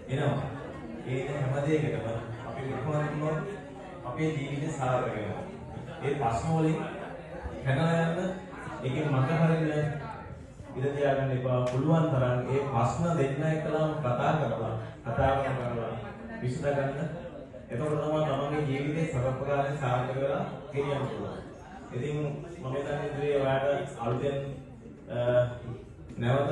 එනවා. ඒ හැම දෙයකටම අපි උත්සාහ කරනවා අපේ ජීවිතය සාර්ථක වෙනවා. ඒ ප්‍රශ්න වලින් පැනලා යන්න ඒකෙන් මඟ හරින්න ඉඳ තියාගන්න එපා. පුළුවන් තරම් ඒ ප්‍රශ්න දෙන්න එකලාම කතා කරලා විසඳ ගන්න. එතකොට තමයි තමන්ගේ ජීවිතේ සර්වප්‍රකාරයෙන් සාර්ථක වෙලා ගෙනියන්න පුළුවන්. ඉතින් මම හිතන්නේ ඉතින් ඔයාලට අලුතෙන් නැවත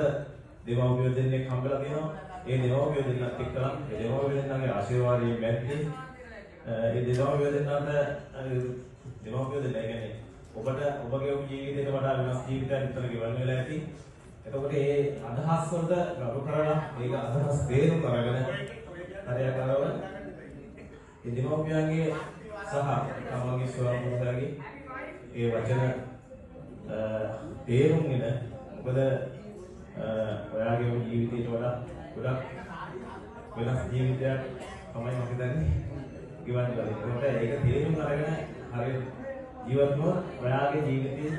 දෙමව්පියෝ දෙන්නෙක් හම්බෙලා තියෙනවා. ඒ දෙමව්පියෝ දෙන්නත් එක්කලා ඒ දෙමව්පියෝ දෙන්නගේ ආශිර්වාදයෙන් බැද්දේ ඒ දෙමව්පියෝ දෙන්නට දෙමව්පියෝ දෙන්න කියන්නේ ඔබට ඔබගේ ජීවිතයට වඩා වෙනස් ජීවිතයක් විතර ගෙවන්න වෙලා ඇති. එතකොට ඒ අදහස් වලට ගරු කරලා ඒක අදහස් තේරුම් කරගෙන හරියට කරවල ඒ දෙමව්පියන්ගේ සහ තමන්ගේ ස්වභාවයගේ ඒ වචන තේරුම්ගෙන මොකද ඔයාගේ ජීවිතයට වඩා ගොඩක් වෙනස් ජීවිතයක් තමයි මම හිතන්නේ ගෙවන්න බැරි. ඒකට ඒක තේරුම් අරගෙන හරියට ජීවත් වුණොත් ඔයාගේ ජීවිතේ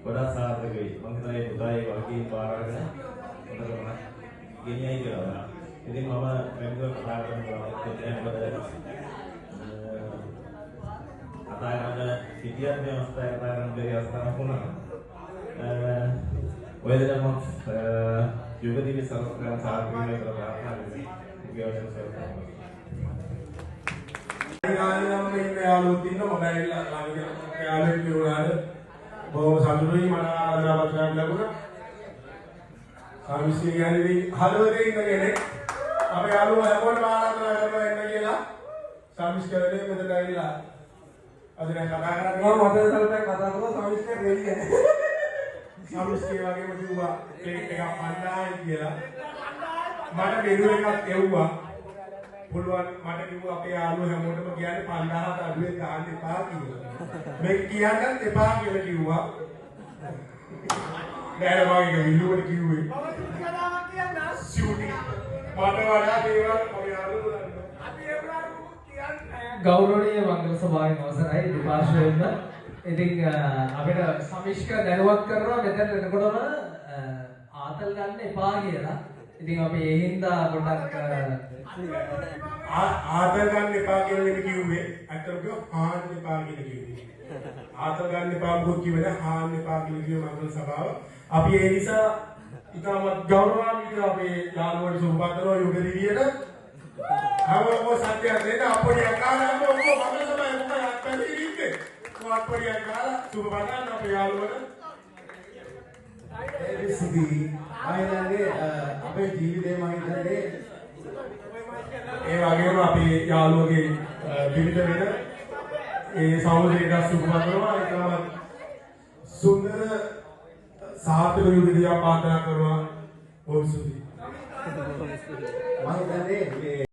ගොඩක් සාර්ථක වෙයි. මම හිතන්නේ පුතාගේ වගකීම් පාර අරගෙන හොඳටම ගෙනියයි කියලා. ඉතින් මම වැඩිදුර කතා කරනවා කතා කරන සිටියත් මේ අවස්ථාවේ කතා කරන බැරි අවස්ථාවක් වුණා. ඔය දෙනම යුගදීපේ සර්වප්‍රකාර සාර්ථක වෙන්න කියලා ප්‍රාර්ථනා කරනවා. උගයවැන්න සර්වප්‍රකාර. යාළුවෝ ඉන්න යාළුවෝ ඉන්න මම ඇවිල්ලා ළඟ යාළුවෙක් වුණාද බොහොම සතුටුයි මම ආරාධනාවක් කරන්න ලැබුණා. සාමිස්ටි කියන්නේ හදවතේ ඉන්න කෙනෙක් අපේ යාළුවෝ හැමෝටම ආරාධනා කරනවා එන්න කියලා සාමිස්ටි වලදී මෙතන ඇවිල්ලා අද දැන් කතා කරන්නේ මම සල්පෙන් කතා කරලා සාමිස්ටි රෙඩි සාමිස්ටි වගේම කිව්වා කෙනෙක් එකක් පන්නායි කියලා මට බෙරු එකක් එව්වා පුළුවන් මට කිව්වා අපේ යාළුවෝ හැමෝටම කියන්නේ 5000ට අඩුවෙන් ගන්න එපා කියලා. මේක කියන්නත් එපා කියලා කිව්වා. නෑ මම විල්ලුවට කිව්වේ. මම කතාවක් කියන්න. ෂූටින්. මට වඩා දේවල් අපේ යාළුවෝ අපි ඒගොල්ලෝ කියන්නේ ගෞරවනීය මංගල සභාවේ අවසරයි දෙපාර්ශ්වයෙන්ම. ඉතින් අපිට සමිෂ්ක දැනුවත් කරනවා මෙතන එනකොටම ආතල් ගන්න එපා කියලා. ඉතින් අපි ඒ හින්දා පොඩ්ඩක් ආතල් ගන්න එපා කියලා නෙමෙයි කිව්වේ. අතට ගියෝ හාන් එපා කියලා කිව්වේ. ආතල් ගන්න එපා මොකද කිව්වේ නෑ හාන් එපා කියලා කිව්වේ මංගල සභාව. අපි ඒ නිසා ඉතාමත් ගෞරවාන්විත අපේ යාළුවන්ට සුබපතනවා යුග දිවියට. හැමෝම සත්‍යයක් නේද අපේ අකාරයම ඔක්කොම මංගල සභාවේ මොකක්ද පැතිරි ඉන්නේ. කොහොමද අපේ අකාර සුබපතන අපේ යාළුවන්ට සිද්ධි ආයතනයේ අපේ ජීවිතේ මම හිතන්නේ ඒ වගේම අපේ යාළුවගේ විවිධ වෙන ඒ සහෝදරයෙක් සුබපතනවා ඒකම සුන්දර සාර්ථක යුගයක් පාදනා කරනවා බොහොම ස්තුතියි මම හිතන්නේ